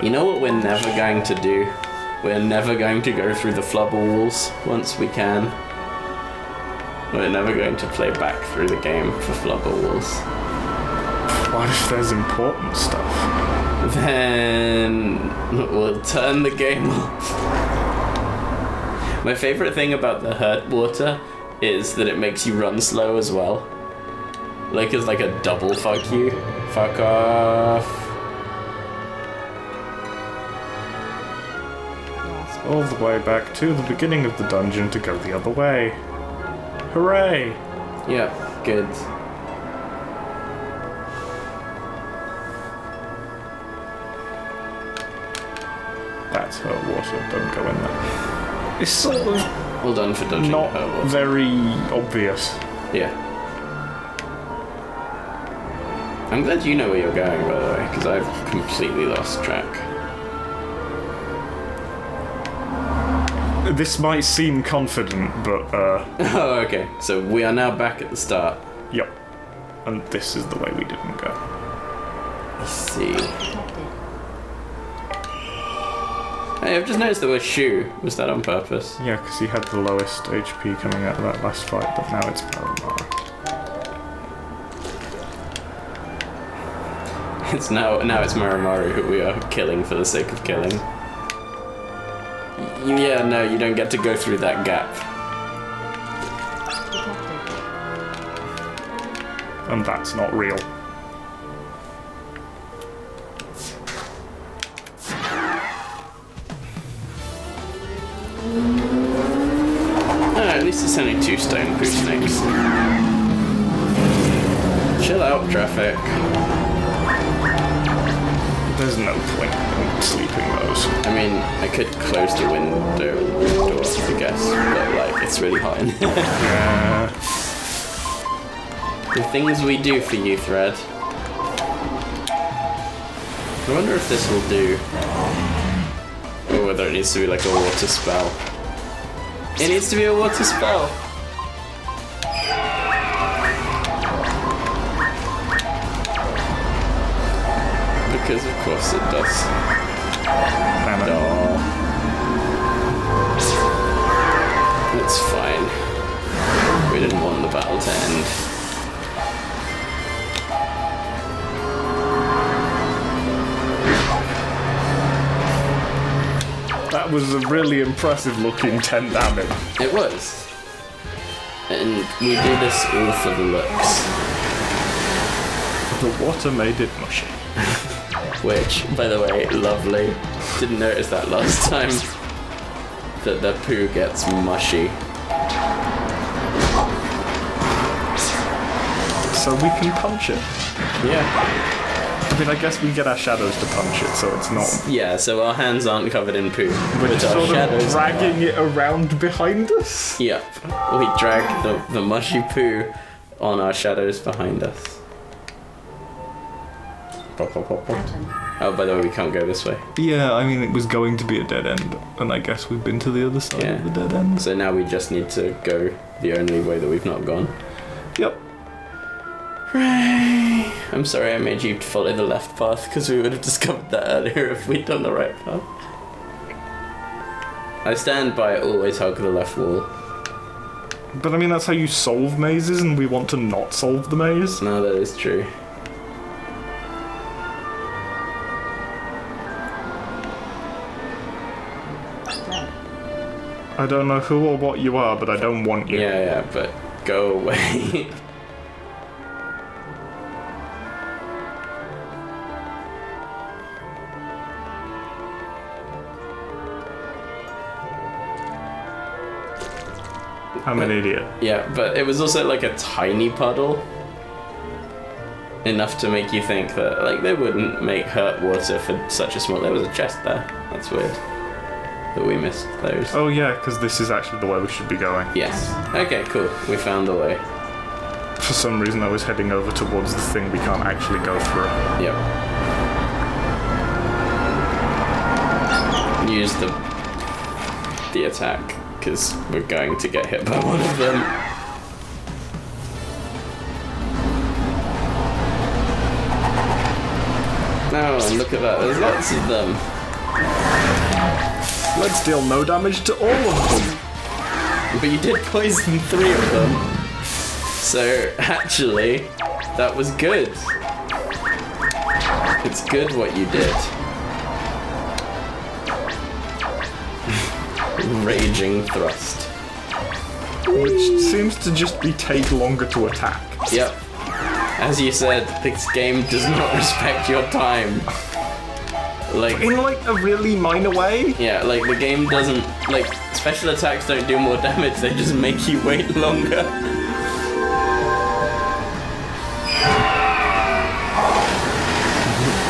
You know what we're never going to do? We're never going to go through the flubber walls once we can. We're never going to play back through the game for flubber walls. What if there's important stuff? Then we'll turn the game off. My favourite thing about the hurt water is that it makes you run slow as well. Like it's like a double fuck you. Fuck off. All the way back to the beginning of the dungeon to go the other way. Hooray! Yep, good. That's her water, don't go in there. It's sort of Well done for dodging not her water. very obvious. Yeah. I'm glad you know where you're going, by the way, because I've completely lost track. This might seem confident, but Oh, okay. So we are now back at the start. yep. And this is the way we didn't go. Let's see. Hey, I've just noticed the word shoe. Was that on purpose? Yeah, because he had the lowest HP coming out of that last fight, but now it's Paramara. It's now it's Maramaru who we are killing for the sake of killing. Yeah, no, you don't get to go through that gap. And that's not real. Oh, at least it's only 2 stone poo snakes. Chill out, traffic. There's no point in sleeping those. I mean, I could close the window door, I guess, but like, it's really hot in here. The things we do for you, Thread. I wonder if this will do. Or whether it needs to be like a water spell. It needs to be a water spell! Because of course it does. Damn it. Oh. It's fine. We didn't want the battle to end. That was a really impressive looking 10 damage. It was. And we do this all for the looks. The water made it mushy. Which, by the way, lovely. Didn't notice that last time. That the poo gets mushy. So we can punch it. Yeah. I mean, I guess we get our shadows to punch it, so it's not... Yeah, so our hands aren't covered in poo. We're but just our sort of shadows dragging are. it around behind us? Yep. We drag the mushy poo on our shadows behind us. Pop, pop, pop, pop. Oh, by the way, we can't go this way. Yeah, I mean, it was going to be a dead end, and I guess we've been to the other side of the dead end. So now we just need to go the only way that we've not gone. Yep. Hooray! I'm sorry I made you follow the left path, because we would have discovered that earlier if we'd done the right path. I stand by always hug the left wall. But I mean, that's how you solve mazes, and we want to not solve the maze. No, that is true. I don't know who or what you are, but I don't want you. Yeah, but go away. I'm an idiot. Yeah, but it was also like a tiny puddle. Enough to make you think that, like, they wouldn't make hurt water for such a small... There was a chest there. That's weird. That we missed those. Oh yeah, because this is actually the way we should be going. Yes. Okay, cool. We found a way. For some reason I was heading over towards the thing we can't actually go through. Yep. Use the attack, because we're going to get hit by one of them. Oh, and look at that. There's lots of them. Let's deal no damage to all of them. But you did poison 3 of them. So, actually, that was good. It's good what you did. Raging Thrust. Which seems to just be take longer to attack. Yep. As you said, this game does not respect your time. Like, In like a really minor way. yeah, like the game doesn't, like, special attacks don't do more damage, they just make you wait longer.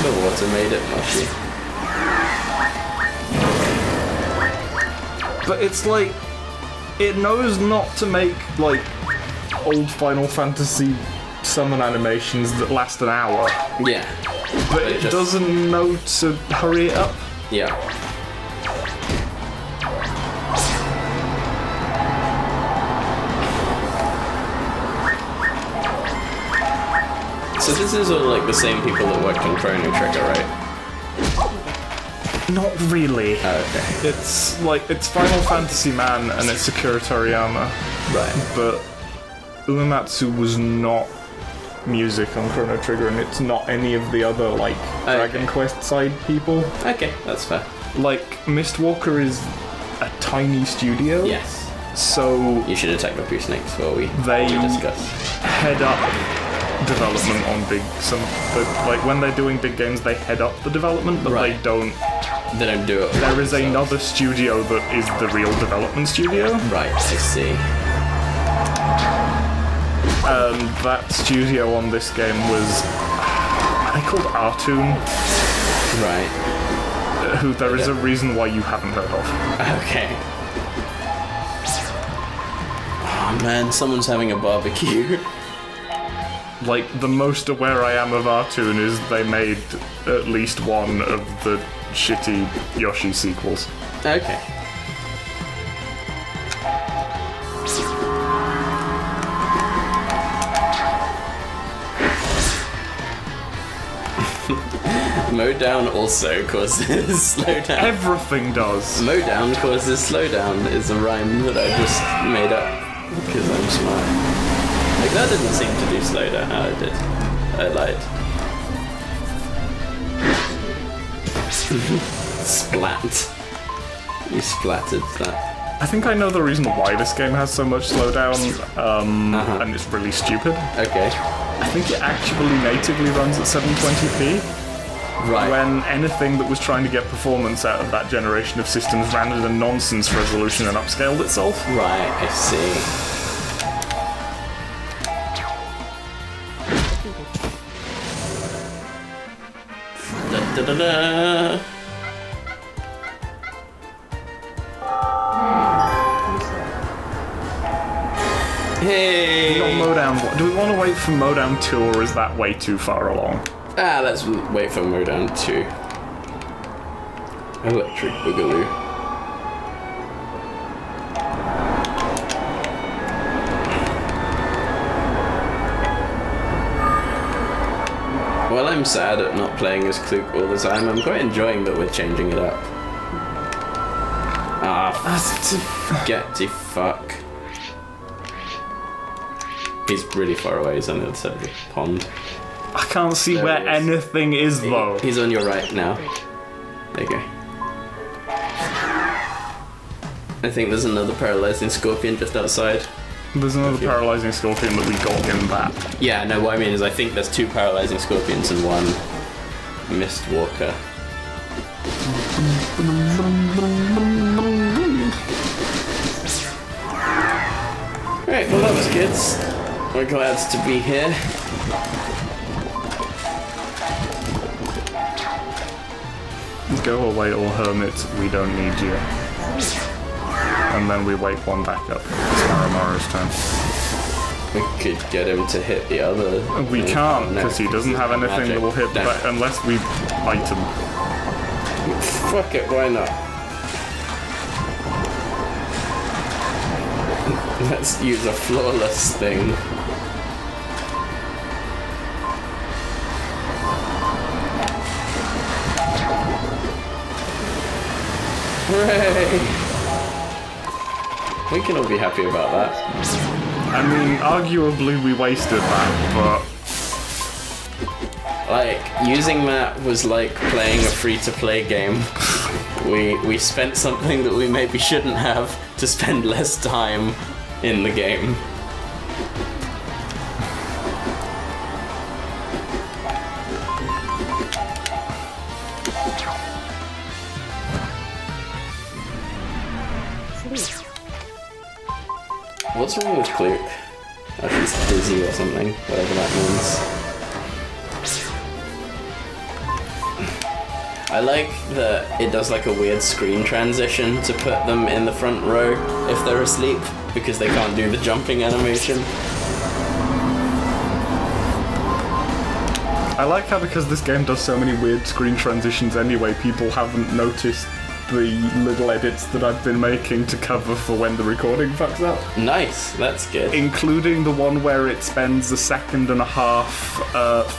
The water made it mushy. But it's like, it knows not to make like old Final Fantasy summon animations that last an hour. Yeah. But it just- doesn't know to hurry it up. Yeah. So this is all like the same people that worked on Chrono Trigger, right? Not really. Oh, okay. It's like, it's Final Fantasy Man and it's Akira Toriyama. Right. But Uematsu was not music on Chrono Trigger, and it's not any of the other like Dragon Quest side people. Okay, that's fair. Like Mistwalker is a tiny studio. Yes. So You should attack the poo snakes while we They- discuss. head up development on like when they're doing big games, they head up the development, but Right. they don't. They don't do it. There is themselves. another studio that is the real development studio. Right, I see. That studio on this game was, I think, called Artoon, Right. who there is a reason why you haven't heard of. Okay. Oh man, someone's having a barbecue. Like, the most aware I am of Artoon is they made at least one of the shitty Yoshi sequels. Okay. Mow down also causes slowdown. Everything does. Mow down causes slowdown is a rhyme that I just made up because I'm smart. Like that didn't seem to do slowdown. Oh, it did. I lied. Splat. You splattered that. I think I know the reason why this game has so much slowdown, and it's really stupid. Okay. I think it actually natively runs at 720p, Right. when anything that was trying to get performance out of that generation of systems ran at a nonsense resolution and upscaled itself. Right, I see. Da, da, da, da. Hey! Not Modown. Do we want to wait for Modown 2, or is that way too far along? Ah, let's wait for Modown 2. Electric Boogaloo. While I'm sad at not playing as Klook all the time, I'm quite enjoying that we're changing it up. Ah, get the fuck. He's really far away, he's on the other side of the pond. I can't see There where he is. anything is, though. He's on your right now. There you go. I think there's another paralyzing scorpion just outside. There's another Okay. paralyzing scorpion that we got him back. Yeah, no, what I mean is I think there's 2 paralyzing scorpions and 1 Mistwalker. Right, well that was good. We're glad to be here. Go away, all hermits, we don't need you. And then we wake one back up. It's Maramaru's turn. We could get him to hit the other. We can't, No, because he doesn't have anything magic. that will hit Damn. back unless we bite him. Fuck it, why not? Let's use a flawless thing. Hooray! We can all be happy about that. I mean, arguably we wasted that, but Like, using that was like playing a free-to-play game. We spent something that we maybe shouldn't have to spend less time in the game. What's wrong with Cluke? I think he's dizzy or something, whatever that means. I like that it does like a weird screen transition to put them in the front row if they're asleep, because they can't do the jumping animation. I like how because this game does so many weird screen transitions anyway, people haven't noticed the little edits that I've been making to cover for when the recording fucks up. Nice, that's good. Including the one where it spends a second and a half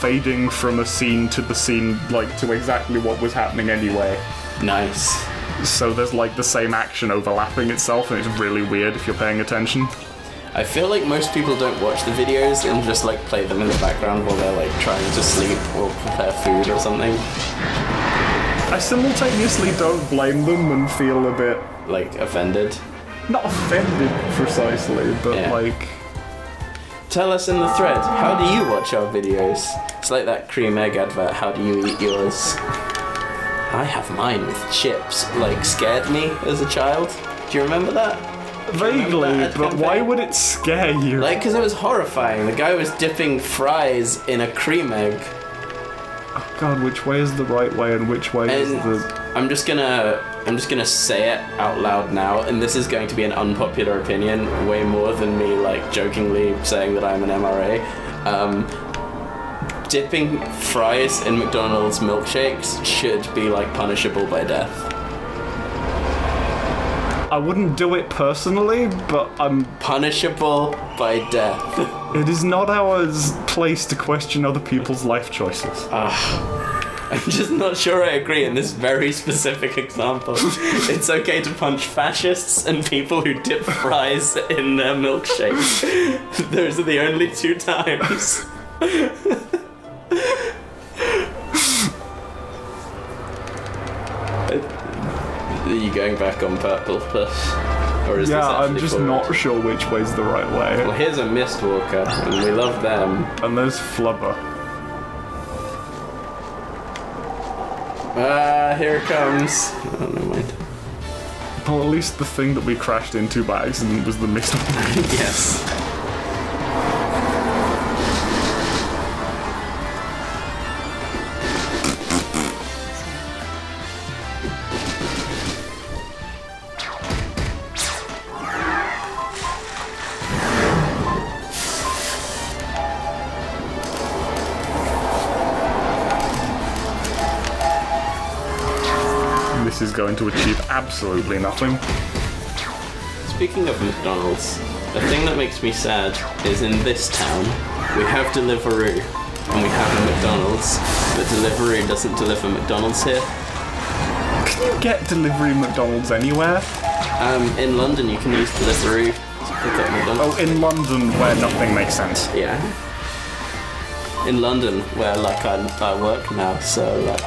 fading from a scene to the scene, like to exactly what was happening anyway. Nice. So there's like the same action overlapping itself, and it's really weird if you're paying attention. I feel like most people don't watch the videos and just like play them in the background while they're like trying to sleep or prepare food or something. I simultaneously don't blame them and feel a bit... Like, offended. Not offended, precisely, but Yeah. like... Tell us in the thread, how do you watch our videos? It's like that cream egg advert, how do you eat yours? I have mine with chips. Like, scared me as a child. Do you remember that? Vaguely, but why would it scare you? Like, because it was horrifying. The guy was dipping fries in a cream egg. Oh god, which way is the right way and which way is And the... I'm just gonna say it out loud now, and this is going to be an unpopular opinion, way more than me like jokingly saying that I'm an MRA. Dipping fries in McDonald's milkshakes should be like punishable by death. I wouldn't do it personally, but I'm... Punishable by death. It is not our place to question other people's life choices. I'm just not sure I agree in this very specific example. It's okay to punch fascists and people who dip fries in their milkshakes. Those are the only two times. Are you going back on purple plus? Or is this I'm actually just forward? not sure which way's the right way. Well, here's a Mistwalker, and we love them. And there's Flubber. Here it comes. Oh, never mind. Well, at least the thing that we crashed into by accident was the mist. Yes. This is going to achieve absolutely nothing. Speaking of McDonald's, the thing that makes me sad is in this town, we have Deliveroo, and we have a McDonald's, but Deliveroo doesn't deliver McDonald's here. Can you get delivery McDonald's anywhere? In London you can use Deliveroo to pick up McDonald's. Oh, in London where nothing makes sense. Yeah. In London, where like I work now, so like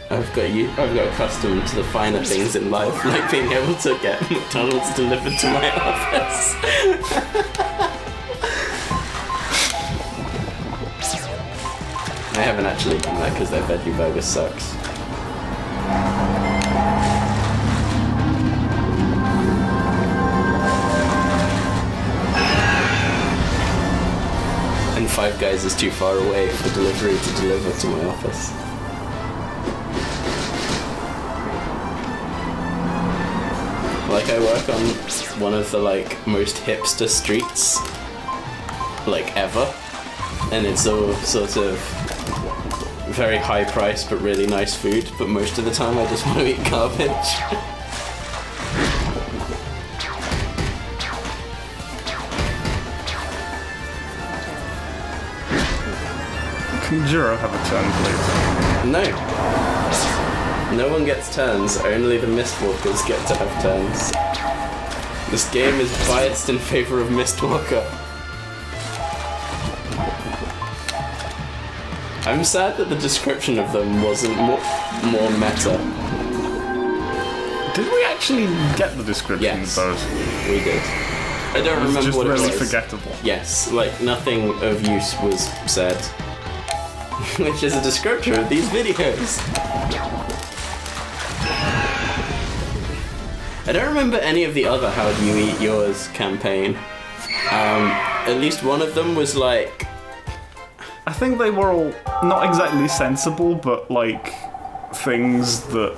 I've got accustomed to the finer things in life, like being able to get McDonald's delivered to my office. I haven't actually done that because their veggie burger sucks. And Five Guys is too far away for delivery to deliver to my office. Like, I work on one of the like most hipster streets like ever, and it's all sort of very high priced but really nice food, but most of the time I just want to eat garbage. Can Jiro have a turn, please? No. No one gets turns, only the Mistwalkers get to have turns. This game is biased in favor of Mistwalker. I'm sad that the description of them wasn't more meta. Did we actually get the description Yes. of those? We did. I don't remember Just what it really was. forgettable. Yes, like nothing of use was said. Which is a descriptor of these videos. I don't remember any of the other How Do You Eat Yours campaign. At least one of them was like... I think they were all not exactly sensible, but like things that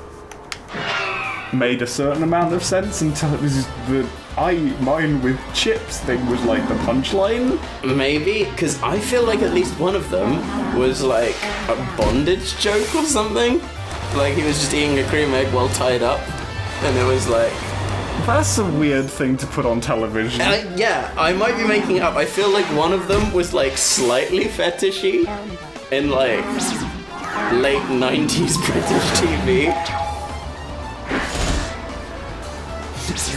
made a certain amount of sense until it was the I eat mine with chips thing was like the punchline. Maybe, because I feel like at least one of them was like a bondage joke or something. Like he was just eating a cream egg while tied up, and it was like... That's a weird thing to put on television. Yeah, I might be making it up. I feel like one of them was like slightly fetishy in like late 90s British TV.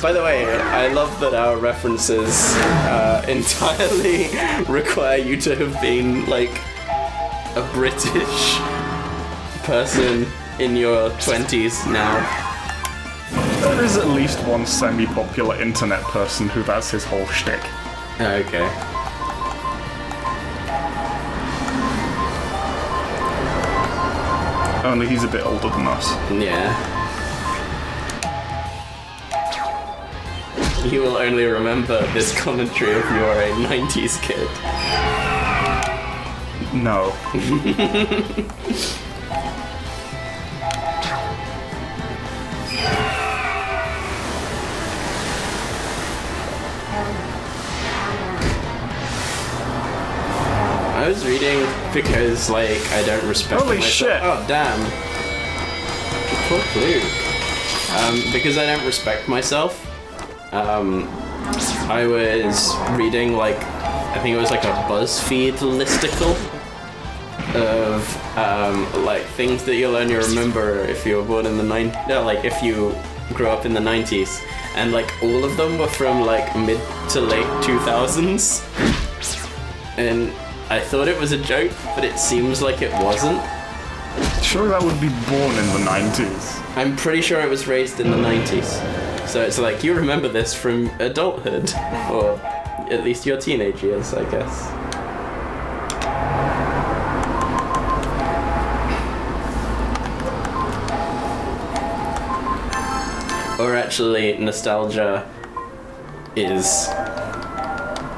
By the way, I love that our references entirely require you to have been like a British person in your 20s now. There is at least one semi-popular internet person who that's his whole shtick. Okay. Only he's a bit older than us. Yeah. You will only remember this commentary if you are a 90s kid. No. I was reading because, like, I don't respect Holy myself. shit. Oh, damn. Poor Luke. Because I don't respect myself, I was reading, like, I think it was like a BuzzFeed listicle of, like, things that you'll only remember if you were born in the like, if you grew up in the 90s. And, like, all of them were from, like, mid to late 2000s. And I thought it was a joke, but it seems like it wasn't. Sure, that would be born in the 90s. I'm pretty sure it was raised in the 90s. So it's like, you remember this from adulthood. Or at least your teenage years, I guess. Or actually, nostalgia is,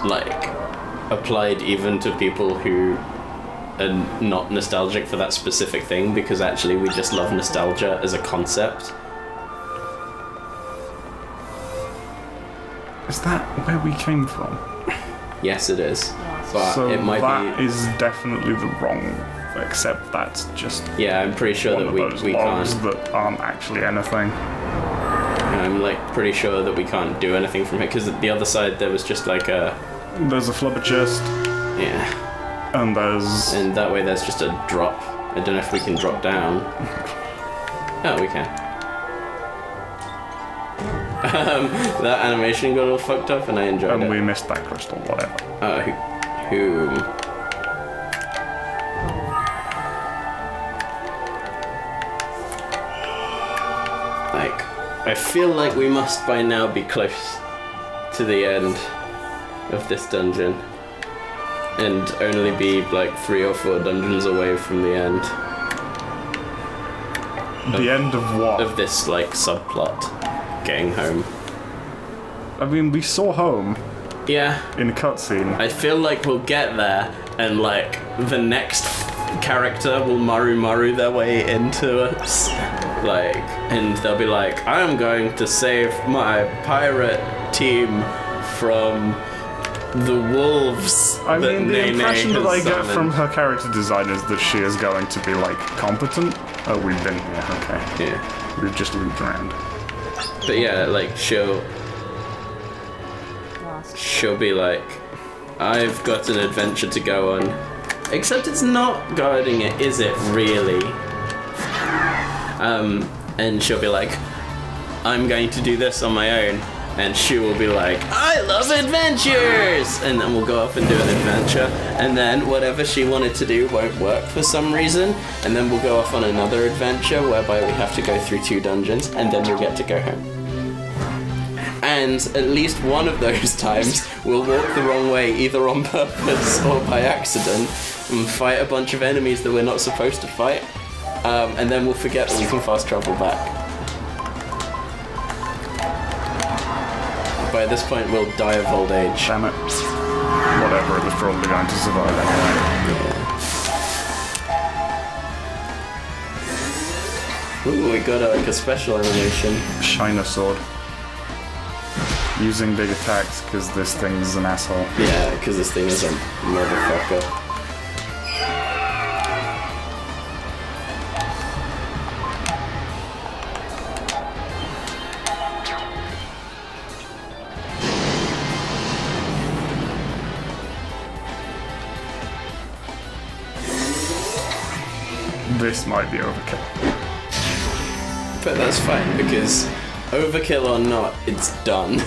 like, applied even to people who are not nostalgic for that specific thing, because actually we just love nostalgia as a concept. Is that where we came from? Yes, it is. But So it might that be... is definitely the wrong, except that's just Yeah, I'm pretty sure one that of those we logs can't... that aren't actually anything. I'm, like, pretty sure that we can't do anything from it, because at the other side there was just, like, a... There's a flubber chest, Yeah. and there's... And that way there's just a drop. I don't know if we can drop down. Oh, we can. That animation got all fucked up and I enjoyed And it. we missed that crystal, whatever. Whom? Like, I feel like we must by now be close to the end of this dungeon. And only be like 3 or 4 dungeons away from the end. The end of what? Of this, like, subplot. Getting home. I mean, we saw home Yeah. in a cutscene. I feel like we'll get there and, like, the next character will maru their way into us. Like, and they'll be like, I'm going to save my pirate team from the wolves. I that mean, the Nene impression that has I get from summoned." her character design is that she is going to be, like, competent. Oh, we've been here, okay. Yeah. We've just looped around. But yeah, like, she'll be like, I've got an adventure to go on. Except it's not guarding it, is it really? And she'll be like, I'm going to do this on my own. And she will be like, I love adventures! And then we'll go off and do an adventure. And then whatever she wanted to do won't work for some reason. And then we'll go off on another adventure whereby we have to go through 2 dungeons. And then we'll get to go home. And at least one of those times we'll walk the wrong way, either on purpose or by accident, and fight a bunch of enemies that we're not supposed to fight. And then we'll forget that we can fast travel back. By this point, we'll die of old age. Damn it. Whatever, it was probably going to survive anyway. Ooh, we got like a special animation. Shiner sword. Using big attacks because this thing's an asshole. Yeah, because this thing is a motherfucker. This might be overkill. But that's fine, because overkill or not, it's done.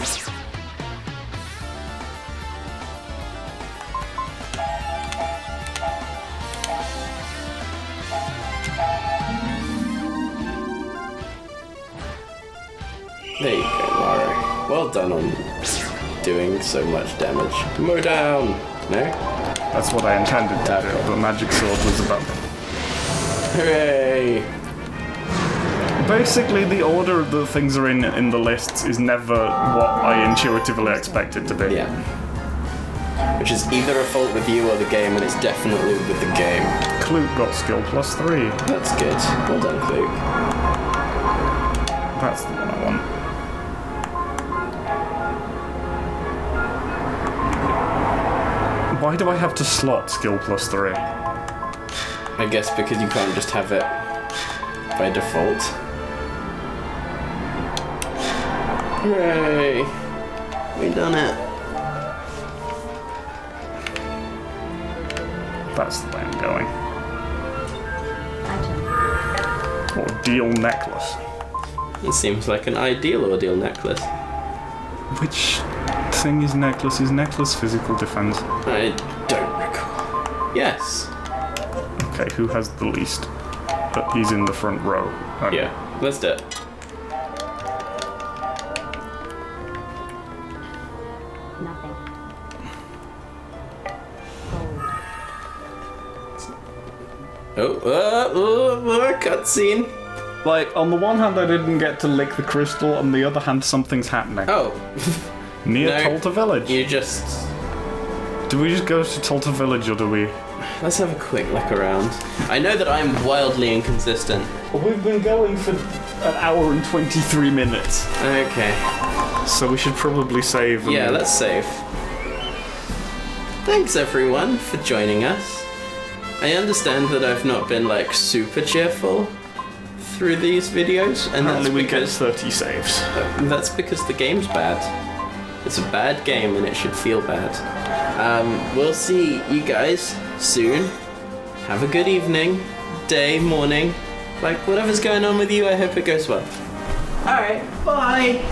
There you go, Mario. Well done on doing so much damage. Mow down! No? That's what I intended to do, but Magic Sword was about... Hooray! Basically, the order the things are in the lists is never what I intuitively expect it to be. Yeah. Which is either a fault with you or the game, and it's definitely with the game. Clute got skill +3. That's good. Well done, Clute. That's the one I want. Why do I have to slot skill +3? I guess because you can't just have it by default. Hooray! We done it. That's the way I'm going. Ordeal necklace. It seems like an ideal ordeal necklace. Which thing is necklace? Is necklace physical defense? I don't recall. Yes. Okay, who has the least? But he's in the front row. Okay. Yeah, let's do it. Nothing. Oh, cutscene. Like, on the one hand, I didn't get to lick the crystal, on the other hand, something's happening. Oh. Near No, Tulta Village. You just... Do we just go to Tulta Village, or do we... Let's have a quick look around. I know that I'm wildly inconsistent. Well, we've been going for an hour and 23 minutes. Okay. So we should probably save. Yeah, let's save. Thanks everyone for joining us. I understand that I've not been like super cheerful through these videos, and Apparently that's we get because 30 saves. that's because the game's bad. It's a bad game and it should feel bad. We'll see you guys soon. Have a good evening, day, morning, like whatever's going on with you. I hope it goes well. All right, bye.